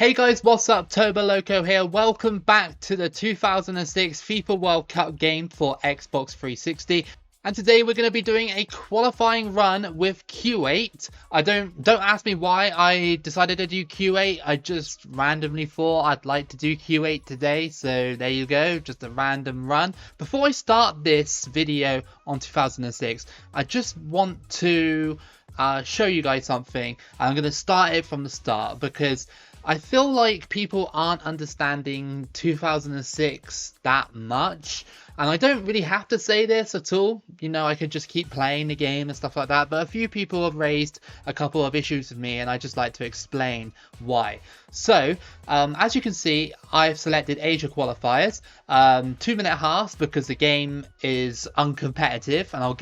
Hey guys, what's up? Toboloco here. Welcome back to the 2006 FIFA World Cup game for Xbox 360. And today we're going to be doing a qualifying run with Kuwait. Don't ask me why I decided to do Kuwait. I just randomly thought I'd like to do Kuwait today. So there you go, just a random run. Before I start this video on 2006, I just want to show you guys something. I'm going to start it from the start because I feel like people aren't understanding 2006 that much, and I don't really have to say this at all. You know, I could just keep playing the game and stuff like that, but a few people have raised a couple of issues with me, and I just like to explain why. So, as you can see, I've selected Asia qualifiers, 2-minute halves because the game is uncompetitive, and I'll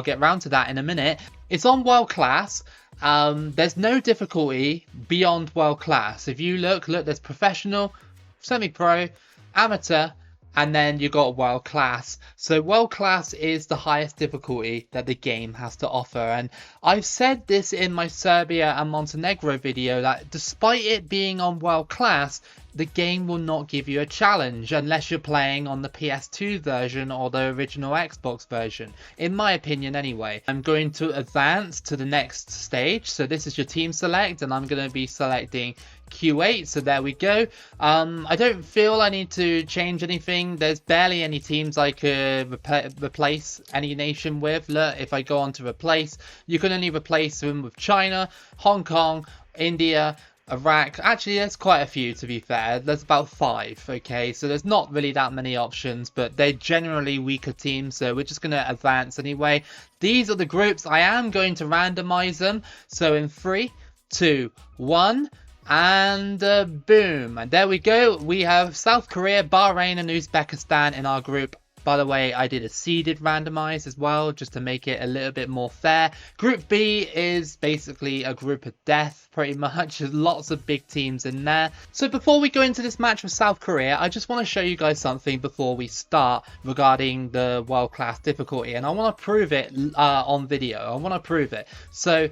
get round to that in a minute. It's on world class. There's no difficulty beyond world class. If you look, there's professional, semi-pro, amateur, and then you got world class. So world class is the highest difficulty that the game has to offer. And I've said this in my Serbia and Montenegro video that despite it being on world class, the game will not give you a challenge unless you're playing on the PS2 version or the original Xbox version. In my opinion anyway. I'm going to advance to the next stage. So this is your team select and I'm going to be selecting Kuwait. So there we go. I don't feel I need to change anything. There's barely any teams I could replace any nation with. Look, if I go on to replace, you can only replace them with China, Hong Kong, India, Iraq. Actually, there's quite a few, to be fair. There's about 5, okay? So there's not really that many options, but they're generally weaker teams, so we're just going to advance anyway. These are the groups. I am going to randomize them. So in 3, 2, 1, and boom. And there we go. We have South Korea, Bahrain, and Uzbekistan in our group. By the way, I did a seeded randomize as well, just to make it a little bit more fair. Group B is basically a group of death, pretty much. There's lots of big teams in there. So before we go into this match with South Korea, I just want to show you guys something before we start regarding the world class difficulty. And I want to prove it on video. I want to prove it. So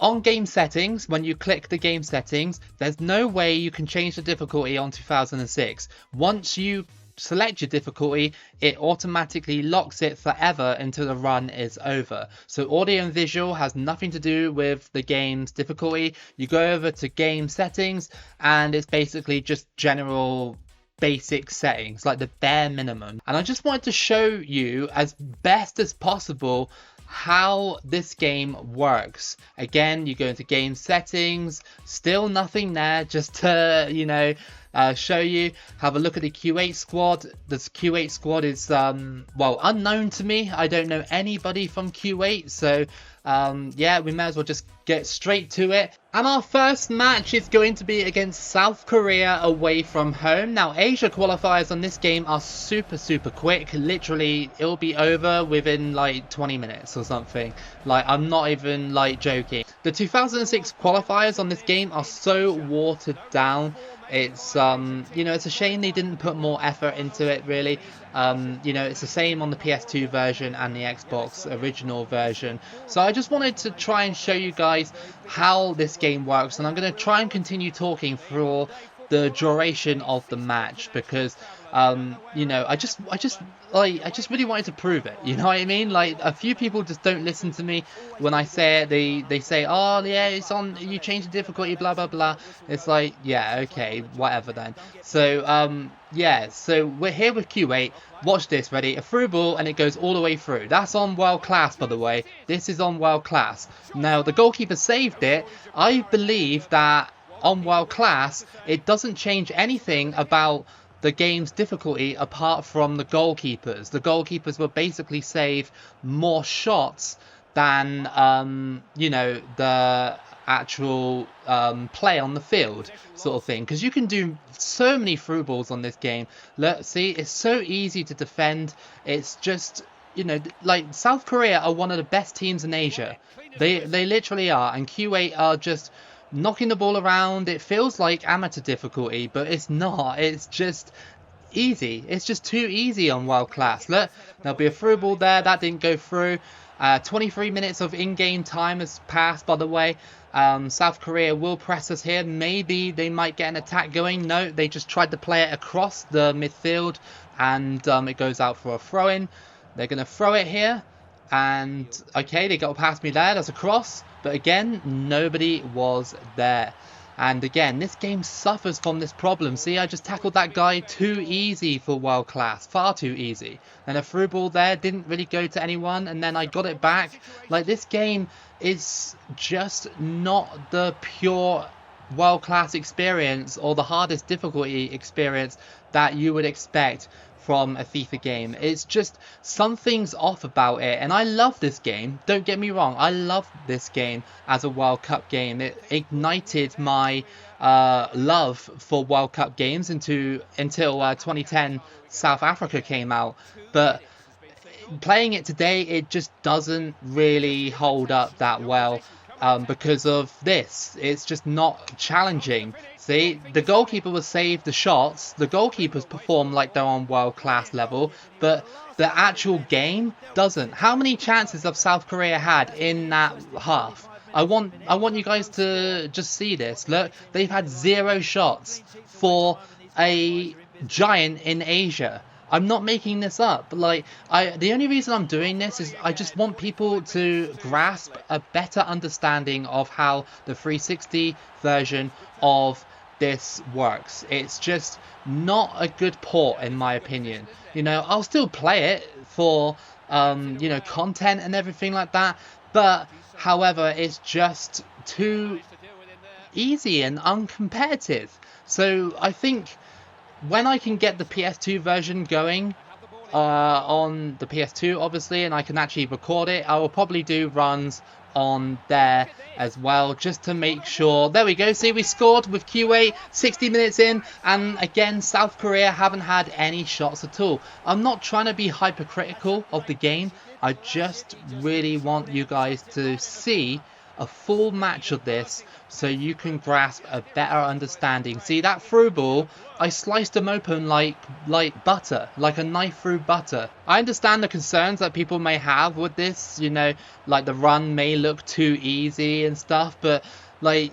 on game settings, when you click the game settings, there's no way you can change the difficulty on 2006. Once you select your difficulty, it automatically locks it forever until the run is over. So audio and visual has nothing to do with the game's difficulty. You go over to game settings and it's basically just general basic settings, like the bare minimum. And I just wanted to show you as best as possible how this game works. Again, you go into game settings, still nothing there, just to, you know, show you. Have a look at the Kuwait squad. This Kuwait squad is well, unknown to me. I don't know anybody from Kuwait, so yeah, we may as well just get straight to it. And our first match is going to be against South Korea away from home. Now, Asia qualifiers on this game are super quick. Literally, it'll be over within like 20 minutes or something. Like, I'm not even like joking. The 2006 qualifiers on this game are so watered down. It's you know, it's a shame they didn't put more effort into it, really. You know, it's the same on the PS2 version and the Xbox original version. So I just wanted to try and show you guys how this game works, and I'm going to try and continue talking for the duration of the match because you know, I just really wanted to prove it, you know what I mean? Like, a few people just don't listen to me when I say it. They say, oh yeah, it's on, you change the difficulty, blah blah blah. It's like, yeah, okay, whatever then. So yeah, so we're here with Kuwait. Watch this, ready? A through ball and it goes all the way through. That's on world class, by the way. This is on world class. Now the goalkeeper saved it. I believe that on world class it doesn't change anything about the game's difficulty apart from the goalkeepers. The goalkeepers will basically save more shots than you know, the actual play on the field sort of thing, because you can do so many through balls on this game. Look, see, it's so easy to defend. It's just, you know, like, South Korea are one of the best teams in Asia. They literally are, and Kuwait are just knocking the ball around. It feels like amateur difficulty, but it's not. It's just easy. It's just too easy on world class. Look, there'll be a through ball there. That didn't go through. 23 minutes of in-game time has passed, by the way. South Korea will press us here. Maybe they might get an attack going. No, they just tried to play it across the midfield, and it goes out for a throw-in. They're going to throw it here, and okay, they got past me there. That's a cross, but again, nobody was there. And again, this game suffers from this problem. See, I just tackled that guy too easy for world class. Far too easy. And a through ball there didn't really go to anyone. And then I got it back. Like, this game is just not the pure world class experience or the hardest difficulty experience that you would expect from a FIFA game. It's just, something's off about it, and I love this game, don't get me wrong, I love this game as a World Cup game. It ignited my love for World Cup games until 2010 South Africa came out, but playing it today, it just doesn't really hold up that well. Because of this, it's just not challenging. See, the goalkeeper will save the shots, the goalkeepers perform like they're on world class level, but the actual game doesn't. How many chances have South Korea had in that half? I want you guys to just see this. Look, they've had 0 shots for a giant in Asia. I'm not making this up. Like, the only reason I'm doing this is I just want people to grasp a better understanding of how the 360 version of this works. It's just not a good port, in my opinion. You know, I'll still play it for you know, content and everything like that, but however, it's just too easy and uncompetitive. So I think when I can get the PS2 version going on the PS2, obviously, and I can actually record it, I will probably do runs on there as well, just to make sure. There we go. See, we scored with Kuwait 60 minutes in, and again, South Korea haven't had any shots at all. I'm not trying to be hypercritical of the game. I just really want you guys to see a full match of this so you can grasp a better understanding. See, that through ball, I sliced them open like butter, like a knife through butter. I understand the concerns that people may have with this, you know, like the run may look too easy and stuff, but like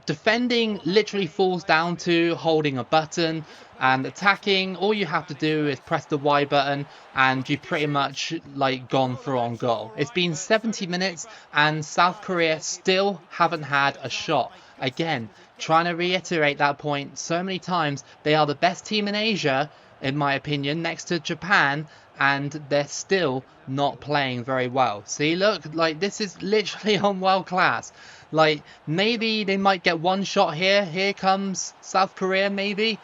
defending literally falls down to holding a button, and attacking, all you have to do is press the Y button and you pretty much like gone through on goal. It's been 70 minutes and South Korea still haven't had a shot. Again, trying to reiterate that point so many times, they are the best team in Asia, in my opinion, next to Japan, and they're still not playing very well. See, look, like, this is literally on world class. Like, maybe they might get one shot here. Here comes South Korea, maybe.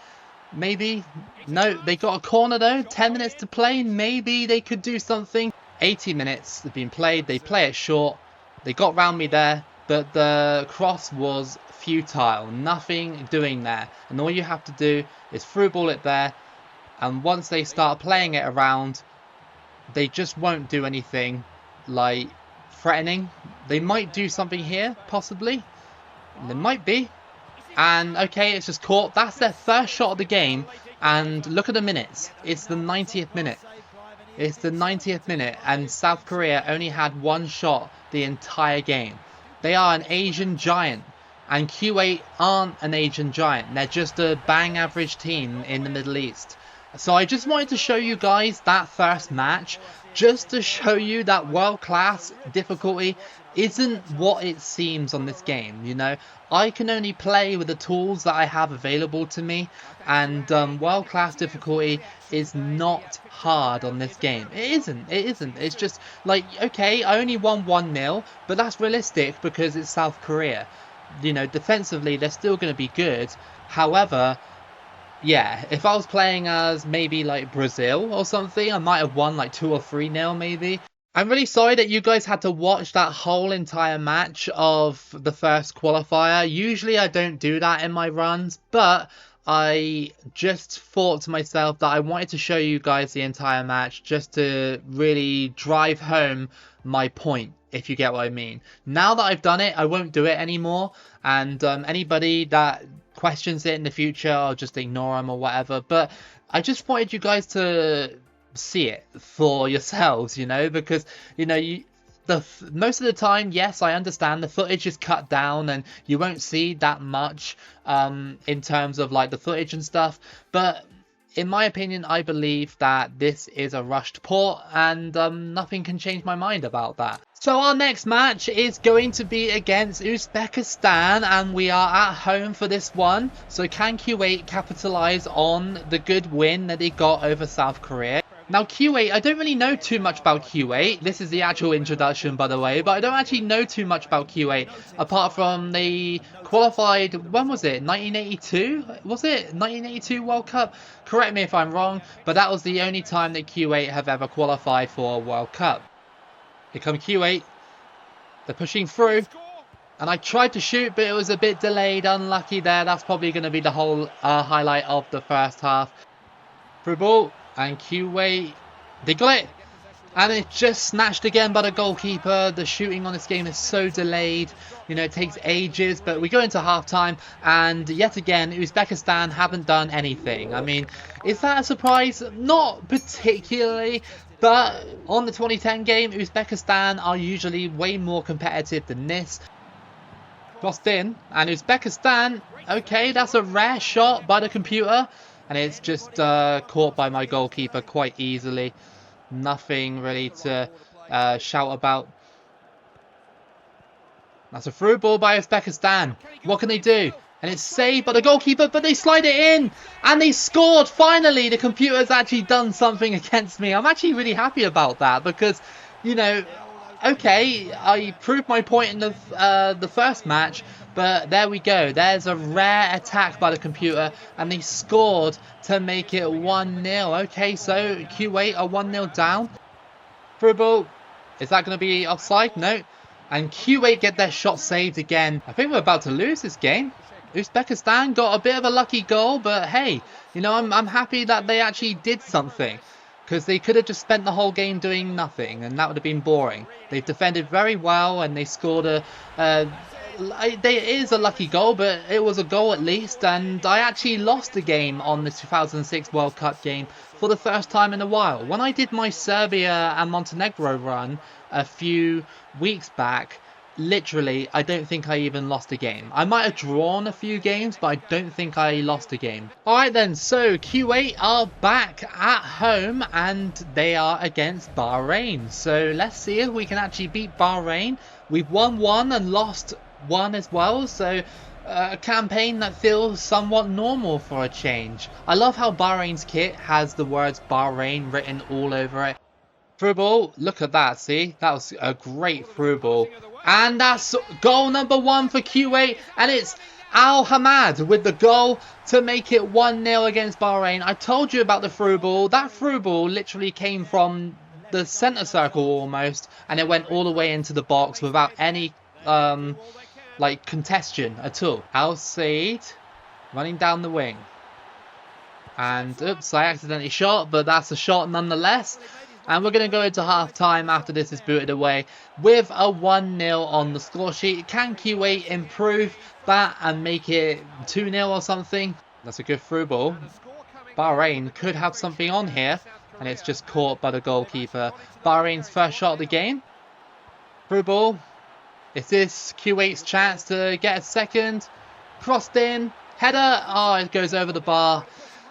No, they got a corner though. 10 minutes to play. Maybe they could do something. 80 minutes have been played. They play it short. They got round me there, but the cross was futile. Nothing doing there. And all you have to do is through ball it there. And once they start playing it around, they just won't do anything like threatening. They might do something here, possibly. There might be. And okay, it's just caught. That's their first shot of the game. And look at the minutes. It's the 90th minute. It's the 90th minute. And South Korea only had one shot the entire game. They are an Asian giant. And Kuwait aren't an Asian giant. They're just a bang average team in the Middle East. So I just wanted to show you guys that first match, just to show you that world class difficulty isn't what it seems on this game. You know, I can only play with the tools that I have available to me, and world class difficulty is not hard on this game. It isn't. It's just like, okay, I only won 1-0, but that's realistic because it's South Korea. You know, defensively they're still going to be good. However, yeah, if I was playing as maybe like Brazil or something, I might have won like 2 or 3-0 maybe. I'm really sorry that you guys had to watch that whole entire match of the first qualifier. Usually I don't do that in my runs, but I just thought to myself that I wanted to show you guys the entire match just to really drive home my point, if you get what I mean. Now that I've done it, I won't do it anymore, and anybody that questions it in the future, I'll just ignore them or whatever. But I just wanted you guys to see it for yourselves, you know, because, you know, most of the time, yes, I understand the footage is cut down and you won't see that much in terms of like the footage and stuff, but in my opinion, I believe that this is a rushed port, and nothing can change my mind about that. So our next match is going to be against Uzbekistan, and we are at home for this one. So can Kuwait capitalize on the good win that they got over South Korea? Now Kuwait, I don't really know too much about Kuwait. This is the actual introduction, by the way, but I don't actually know too much about Kuwait apart from they qualified, when was it? 1982? Was it 1982 World Cup? Correct me if I'm wrong, but that was the only time that Kuwait have ever qualified for a World Cup. Here come Kuwait. They're pushing through. And I tried to shoot, but it was a bit delayed. Unlucky there. That's probably going to be the whole highlight of the first half. Through ball. And Kuwait, they got it. And it's just snatched again by the goalkeeper. The shooting on this game is so delayed. You know, it takes ages. But we go into halftime. And yet again, Uzbekistan haven't done anything. I mean, is that a surprise? Not particularly. But on the 2010 game, Uzbekistan are usually way more competitive than this. Crossed in. And Uzbekistan, okay, that's a rare shot by the computer. And it's just caught by my goalkeeper quite easily. Nothing really to shout about. That's a through ball by Uzbekistan. What can they do? And it's saved by the goalkeeper, but they slide it in. And they scored, finally. The computer's actually done something against me. I'm actually really happy about that because, you know, okay, I proved my point in the first match. But there we go. There's a rare attack by the computer. And they scored to make it 1-0. Okay, so Kuwait are 1-0 down. Through ball. Is that going to be offside? No. And Kuwait get their shot saved again. I think we're about to lose this game. Uzbekistan got a bit of a lucky goal. But hey, you know, I'm happy that they actually did something. Because they could have just spent the whole game doing nothing. And that would have been boring. They've defended very well. And they scored it is a lucky goal, but it was a goal at least, and I actually lost a game on the 2006 World Cup game for the first time in a while. When I did my Serbia and Montenegro run a few weeks back, literally, I don't think I even lost a game. I might have drawn a few games, but I don't think I lost a game. Alright then, so Kuwait are back at home, and they are against Bahrain. So let's see if we can actually beat Bahrain. We've won one and lost one as well, so a campaign that feels somewhat normal for a change. I love how Bahrain's kit has the words Bahrain written all over it. Through ball, look at that, see? That was a great through ball. And that's goal number 1 for Kuwait, and it's Al Hamad with the goal to make it 1-0 against Bahrain. I told you about the through ball. That through ball literally came from the centre circle almost, and it went all the way into the box without any like contention at all. Al Said running down the wing. And oops, I accidentally shot, but that's a shot nonetheless. And we're going to go into half time after this is booted away with a 1-0 on the score sheet. Can Kuwait improve that and make it 2-0 or something? That's a good through ball. Bahrain could have something on here, and it's just caught by the goalkeeper. Bahrain's first shot of the game. Through ball. Is this Kuwait's chance to get a second? Crossed in. Header. Oh, it goes over the bar.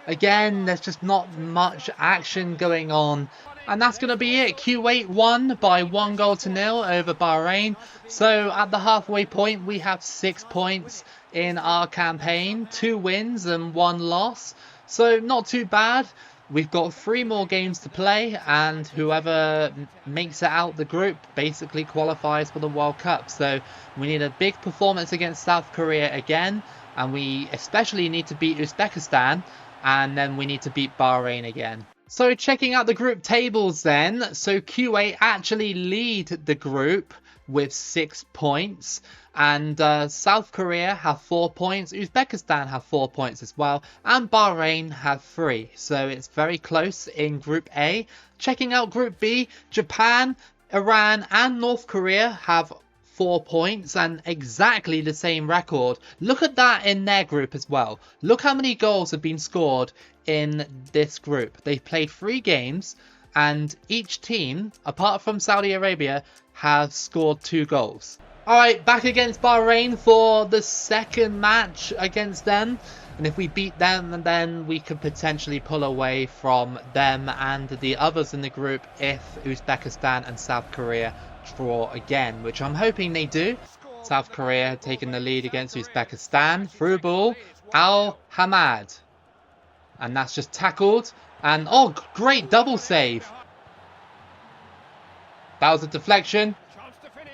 Again, there's just not much action going on. And that's going to be it. Kuwait won by 1-0 over Bahrain. So at the halfway point, we have 6 points in our campaign. 2 wins and 1 loss. So not too bad. We've got 3 more games to play, and whoever makes it out the group basically qualifies for the World Cup. So we need a big performance against South Korea again, and we especially need to beat Uzbekistan, and then we need to beat Bahrain again. So checking out the group tables then, so Kuwait actually lead the group with 6 points, and South Korea have 4 points, Uzbekistan have 4 points as well, and Bahrain have 3. So it's very close in Group A. Checking out Group B, Japan, Iran and North Korea have 4 points and exactly the same record. Look at that in their group as well. Look how many goals have been scored in this group. They've played 3 games and each team, apart from Saudi Arabia, have scored 2 goals. Alright, back against Bahrain for the second match against them. And if we beat them, then we could potentially pull away from them and the others in the group if Uzbekistan and South Korea draw again, which I'm hoping they do. South Korea taking the lead against Uzbekistan. Through ball, Al Hamad. And that's just tackled. And, oh, great double save. That was a deflection.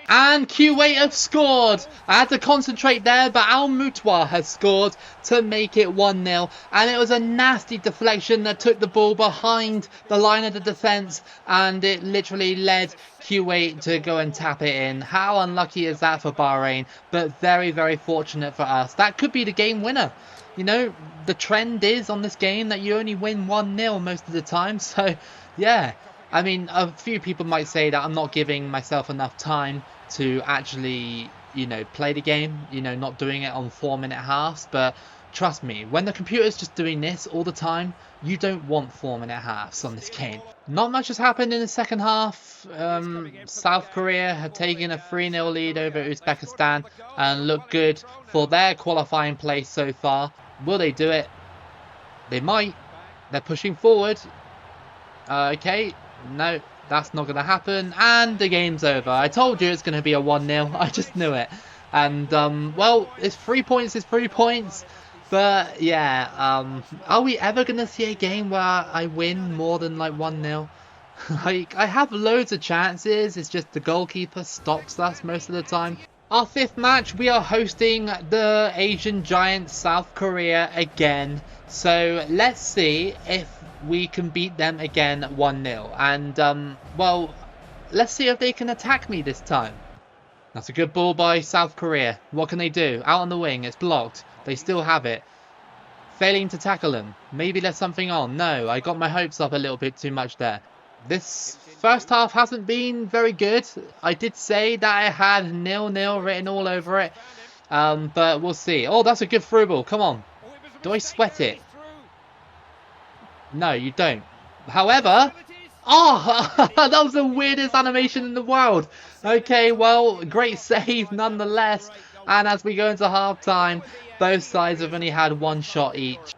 And Kuwait have scored. I had to concentrate there, but Al Mutwa has scored to make it 1-0. And it was a nasty deflection that took the ball behind the line of the defence. And it literally led Kuwait to go and tap it in. How unlucky is that for Bahrain? But very, very fortunate for us. That could be the game winner. You know, the trend is on this game that you only win 1-0 most of the time. So, yeah. I mean, a few people might say that I'm not giving myself enough time to actually, you know, play the game, you know, not doing it on 4-minute halves. But trust me, when the computer's just doing this all the time, you don't want 4-minute halves on this game. Not much has happened in the second half. South Korea have taken a 3-0 lead over Uzbekistan and look good for their qualifying place so far. Will they do it? They might. They're pushing forward. Okay. No, that's not going to happen. And the game's over. I told you it's going to be a 1-0. I just knew it. And, well, it's 3 points. It's 3 points. But, yeah. Are we ever going to see a game where I win more than, like, 1-0? Like, I have loads of chances. It's just the goalkeeper stops us most of the time. Our 5th match, we are hosting the Asian giant South Korea again. So, let's see if we can beat them again 1-0. And, well, let's see if they can attack me this time. That's a good ball by South Korea. What can they do? Out on the wing, it's blocked. They still have it. Failing to tackle them. Maybe there's something on. No, I got my hopes up a little bit too much there. This first half hasn't been very good. I did say that I had 0-0 written all over it. But we'll see. Oh, that's a good through ball. Come on. Do I sweat it? No, you don't. However, oh, that was the weirdest animation in the world. Okay, well, great save nonetheless. And as we go into half-time, both sides have only had 1 shot each.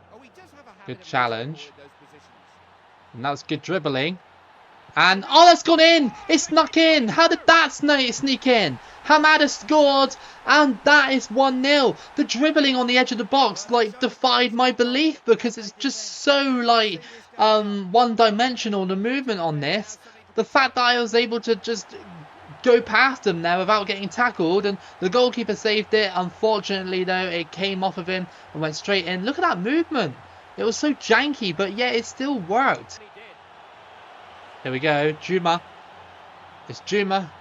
Good challenge. And that was good dribbling. And, oh, that's gone in. It snuck in. How did that sneak in? Hamad has scored, and that is 1-0. The dribbling on the edge of the box, like, defied my belief because it's just so, like, one-dimensional, the movement on this. The fact that I was able to just go past him there without getting tackled, and the goalkeeper saved it. Unfortunately, though, it came off of him and went straight in. Look at that movement. It was so janky, but yeah, it still worked. Here we go, Juma. It's Juma.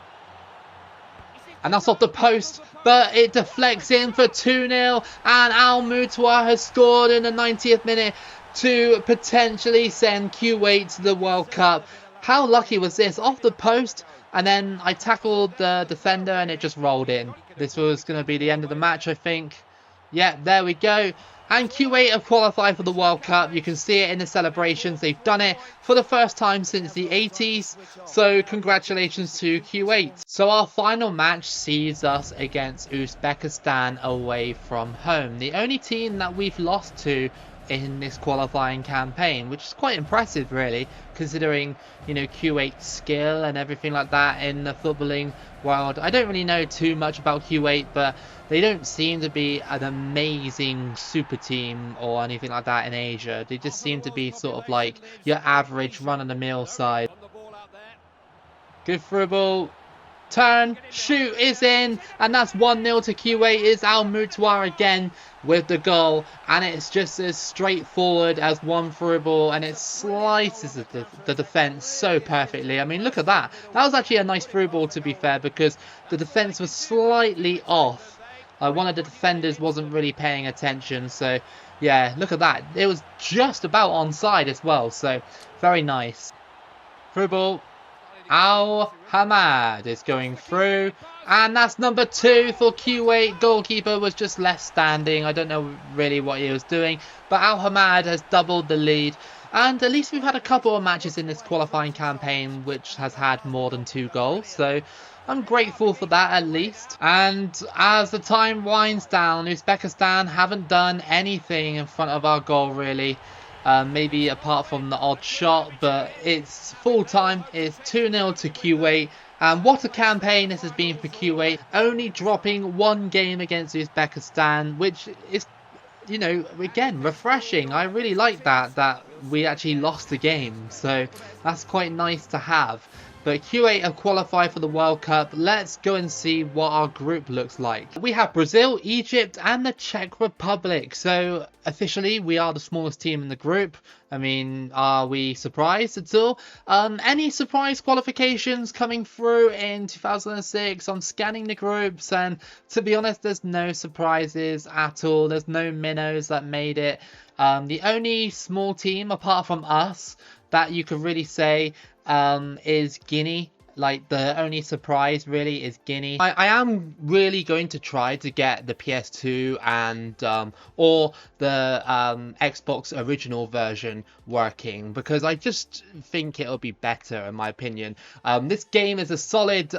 And that's off the post, but it deflects in for 2-0. And Al Mutwa has scored in the 90th minute to potentially send Kuwait to the World Cup. How lucky was this? Off the post, and then I tackled the defender and it just rolled in. This was going to be the end of the match, I think. Yeah, there we go. And Kuwait have qualified for the World Cup. You can see it in the celebrations. They've done it for the first time since the 80s. So congratulations to Kuwait. So our final match sees us against Uzbekistan away from home. The only team that we've lost to in this qualifying campaign, which is quite impressive really, considering, you know, Kuwait's skill and everything like that in the footballing world. I don't really know too much about Kuwait, but they don't seem to be an amazing super team or anything like that in Asia. They just seem to be sort of like your average run-of-the-mill side. Good through ball. Turn, shoot, is in, and that's 1-0 to Kuwait. It's Al Mutwa again with the goal, and it's just as straightforward as one through ball, and it slices the defence so perfectly. I mean, look at that. That was actually a nice through ball, to be fair, because the defence was slightly off. One of the defenders wasn't really paying attention, so yeah, look at that. It was just about onside as well, so very nice. Through ball. Al Hamad is going through, and that's number 2 for Kuwait. Goalkeeper was just left standing. I don't know really what he was doing, but Al Hamad has doubled the lead, And at least we've had a couple of matches in this qualifying campaign which has had more than 2 goals. So I'm grateful for that at least. And as the time winds down, Uzbekistan haven't done anything in front of our goal really. Maybe apart from the odd shot, but it's full time. It's 2-0 to Kuwait. And what a campaign this has been for Kuwait. Only dropping 1 game against Uzbekistan, which is, you know, again, refreshing. I really like that we actually lost the game. So that's quite nice to have. But Kuwait have qualified for the World Cup. Let's go and see what our group looks like. We have Brazil, Egypt and the Czech Republic. So officially we are the smallest team in the group. I mean, are we surprised at all? Any surprise qualifications coming through in 2006? I'm scanning the groups and to be honest, there's no surprises at all. There's no minnows that made it. The only small team apart from us that you could really say is Guinea. Like, the only surprise really is Guinea. I am really going to try to get the PS2 and or the Xbox original version working, because I just think it'll be better in my opinion. This game is a solid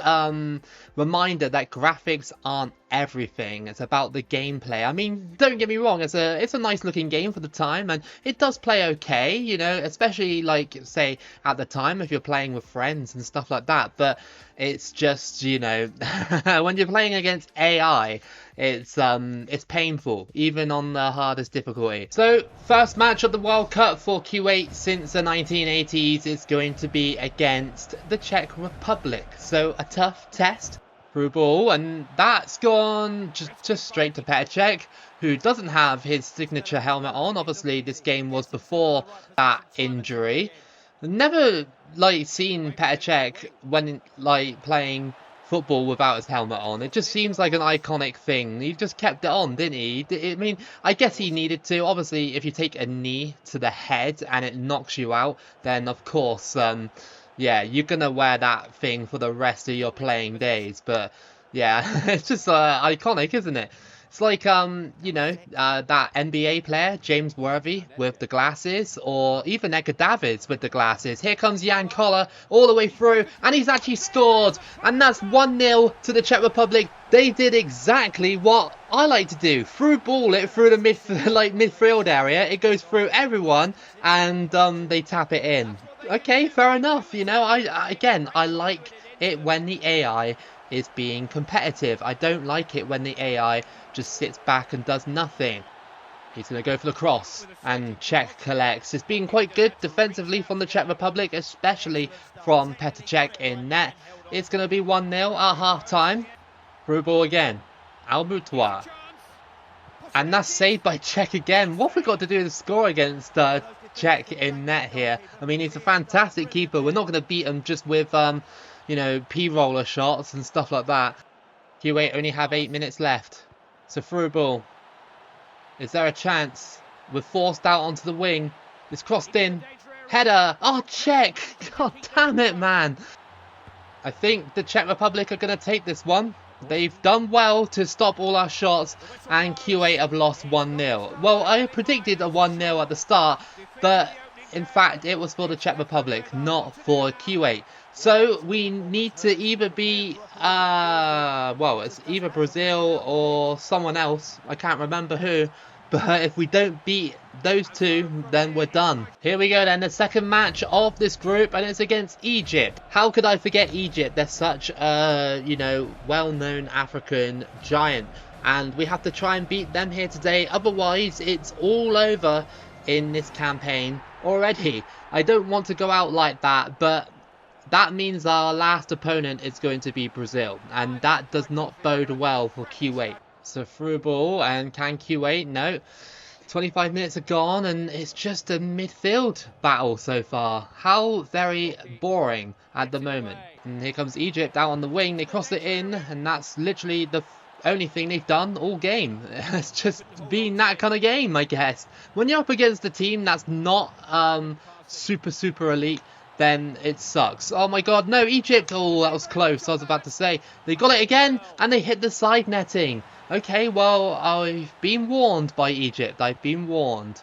reminder that graphics aren't everything. It's about the gameplay. I mean, don't get me wrong, it's a nice looking game for the time and it does play okay, you know, especially like say at the time if you're playing with friends and stuff like that. But it's just, you know, when you're playing against AI, it's painful, even on the hardest difficulty. So, first match of the World Cup for Kuwait since the 1980s is going to be against the Czech Republic. So, a tough test. Through ball, and that's gone just straight to Petr Cech, who doesn't have his signature helmet on. Obviously, this game was before that injury. Never like seen Petr Cech when like playing football without his helmet on. It just seems like an iconic thing. He just kept it on, didn't he? I mean, I guess he needed to. Obviously, if you take a knee to the head and it knocks you out, then of course, yeah, you're gonna wear that thing for the rest of your playing days. But yeah, it's just iconic, isn't it? It's like, you know, that NBA player, James Worthy, with the glasses, or even Edgar Davids with the glasses. Here comes Jan Koller all the way through, and he's actually scored. And that's 1-0 to the Czech Republic. They did exactly what I like to do. Through ball it through the midfield area. It goes through everyone, and they tap it in. Okay, fair enough. You know, I like it when the AI is being competitive. I don't like it when the AI just sits back and does nothing. He's going to go for the cross, and Czech collects. It's been quite good defensively from the Czech Republic, especially from Petr Cech in net. It's going to be 1-0 at half-time. Through ball again. Albutoir. And that's saved by Cech again. What have we got to do to score against Cech in net here? I mean, he's a fantastic keeper. We're not going to beat him just with, you know, P-roller shots and stuff like that. Kuwait only have 8 minutes left. So through ball. Is there a chance? We're forced out onto the wing. It's crossed in. Header. Oh, Cech. God damn it, man. I think the Czech Republic are going to take this one. They've done well to stop all our shots, and Kuwait have lost 1-0. Well, I predicted a 1-0 at the start, but in fact it was for the Czech Republic, not for Kuwait. So we need to either be, well, it's either Brazil or someone else. I can't remember who. But if we don't beat those two, then we're done. Here we go then, the second match of this group, and it's against Egypt. How could I forget Egypt? They're such a, you know, well-known African giant. And we have to try and beat them here today. Otherwise, it's all over in this campaign already. I don't want to go out like that, but that means our last opponent is going to be Brazil. And that does not bode well for Kuwait. So through ball, and can Kuwait? No. 25 minutes are gone, and it's just a midfield battle so far. How very boring at the moment. And here comes Egypt out on the wing. They cross it in, and that's literally the only thing they've done all game. It's just been that kind of game, I guess. When you're up against a team that's not super elite, then it sucks. Oh my god, no, Egypt! Oh, that was close, I was about to say. They got it again, and they hit the side netting. Okay, well, I've been warned by Egypt. I've been warned.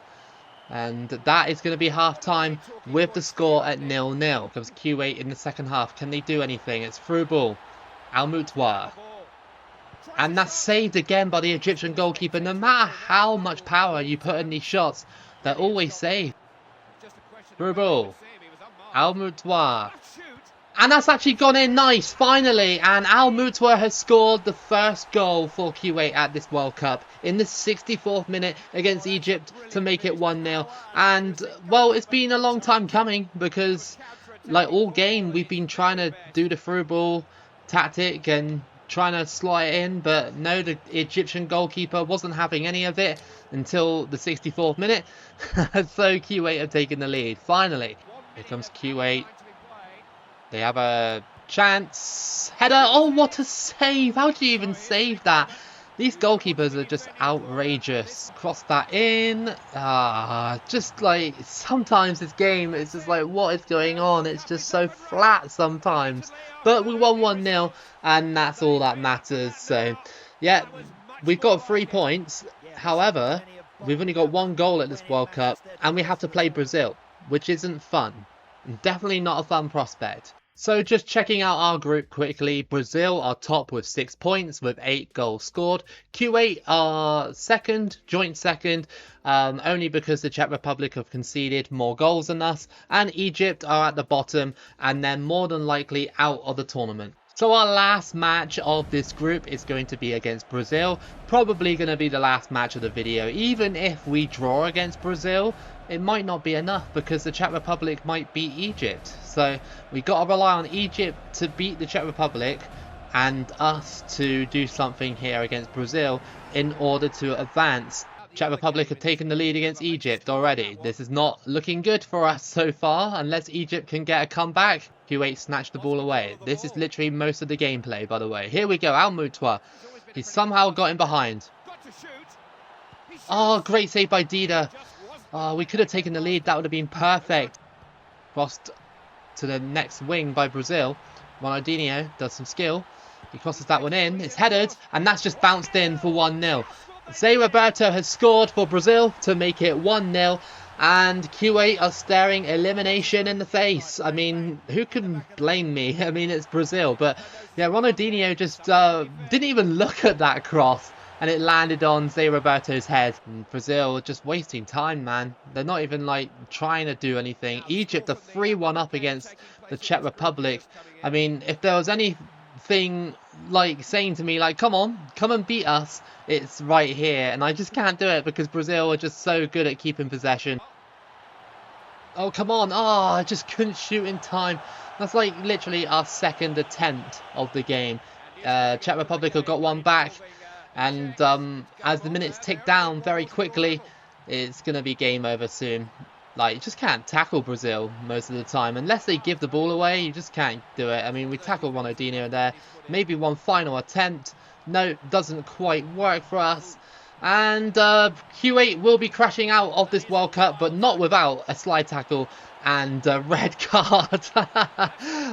And that is going to be half-time with the score at 0-0. Comes Kuwait in the second half. Can they do anything? It's through ball. Al-Mutwa. And that's saved again by the Egyptian goalkeeper. No matter how much power you put in these shots, they're always saved. Through ball. Al-Mutwa. And that's actually gone in nice, finally. And Al-Mutwa has scored the first goal for Kuwait at this World Cup in the 64th minute against Egypt to make it 1-0. And, well, it's been a long time coming because, like, all game we've been trying to do the through ball tactic and trying to slot it in. But no, the Egyptian goalkeeper wasn't having any of it until the 64th minute. So Kuwait have taken the lead. Finally, here comes Kuwait. They have a chance. Header. Oh, what a save. How do you even save that? These goalkeepers are just outrageous. Cross that in. Just like sometimes this game, it's just like, what is going on? It's just so flat sometimes. But we won 1-0 and that's all that matters. So, yeah, we've got 3 points. However, we've only got 1 goal at this World Cup and we have to play Brazil, which isn't fun. Definitely not a fun prospect. So just checking out our group quickly, Brazil are top with 6 points with 8 goals scored. Kuwait are second, joint second, only because the Czech Republic have conceded more goals than us. And Egypt are at the bottom and they're more than likely out of the tournament. So our last match of this group is going to be against Brazil. Probably going to be the last match of the video. Even if we draw against Brazil, it might not be enough because the Czech Republic might beat Egypt. So we got to rely on Egypt to beat the Czech Republic and us to do something here against Brazil in order to advance. Czech Republic have taken the lead against Egypt already. This is not looking good for us so far unless Egypt can get a comeback. Kuwait snatched the ball away. This is literally most of the gameplay, by the way. Here we go, Al-Mutwa. He's somehow got in behind. Oh, great save by Dida. Oh, we could have taken the lead. That would have been perfect. Crossed to the next wing by Brazil. Ronaldinho does some skill. He crosses that one in. It's headed, and that's just bounced in for 1-0. Zé Roberto has scored for Brazil to make it 1-0. And Kuwait are staring elimination in the face. I mean, who can blame me? I mean, it's Brazil. But, yeah, Ronaldinho just didn't even look at that cross. And it landed on Zé Roberto's head. And Brazil just wasting time, man. They're not even, like, trying to do anything. Egypt are 3-1 up against the Czech Republic. I mean, if there was anything, like, saying to me, like, come on, come and beat us, it's right here. And I just can't do it because Brazil are just so good at keeping possession. Oh, come on. Oh, I just couldn't shoot in time. That's, like, literally our second attempt of the game. Czech Republic have got one back. And as the minutes tick down very quickly, it's going to be game over soon. Like, you just can't tackle Brazil most of the time. Unless they give the ball away, you just can't do it. I mean, we tackled Ronaldinho there. Maybe one final attempt. No, doesn't quite work for us. And Kuwait will be crashing out of this World Cup, but not without a slide tackle and a red card.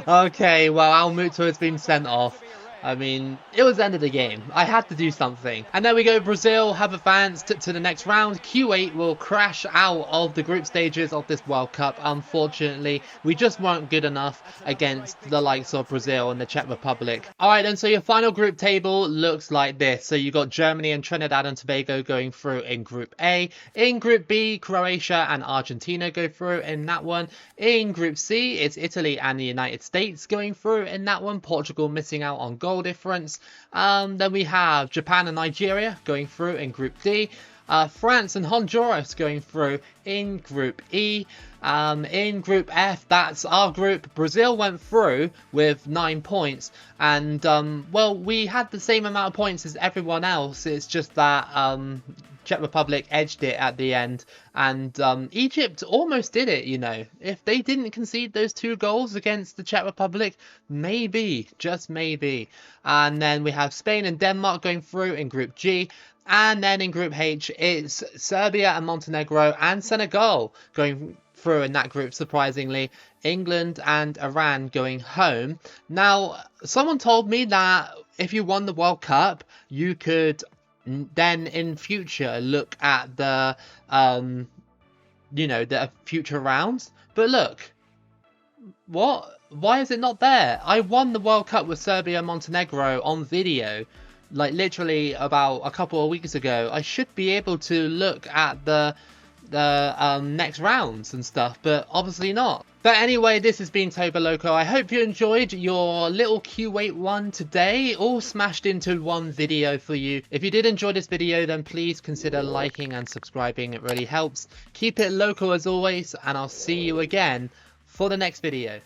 Okay, well, Al-Mutwa has been sent off. I mean, it was the end of the game. I had to do something. And there we go. Brazil have advanced to the next round. Kuwait will crash out of the group stages of this World Cup. Unfortunately, we just weren't good enough against the likes of Brazil and the Czech Republic. Alright then, so your final group table looks like this. So you got Germany and Trinidad and Tobago going through in Group A. In Group B, Croatia and Argentina go through in that one. In Group C, it's Italy and the United States going through in that one. Portugal missing out on goal difference. Then we have Japan and Nigeria going through in Group D. France and Honduras going through in Group E. In Group F, that's our group. Brazil went through with 9 points. And, well, we had the same amount of points as everyone else. It's just that Czech Republic edged it at the end. And Egypt almost did it, you know. If they didn't concede those 2 goals against the Czech Republic, maybe, just maybe. And then we have Spain and Denmark going through in Group G. And then in Group H, it's Serbia and Montenegro and Senegal going through in that group, surprisingly. England and Iran going home. Now, someone told me that if you won the World Cup, you could then in future look at the you know, the future rounds. But look, what? Why is it not there? I won the World Cup with Serbia and Montenegro on video, like literally about a couple of weeks ago. I should be able to look at the next rounds and stuff, but obviously not. But anyway, this has been Toboloco. I hope you enjoyed your little Kuwait one today, all smashed into one video for you. If you did enjoy this video, then please consider liking and subscribing. It really helps. Keep it local as always, and I'll see you again for the next video.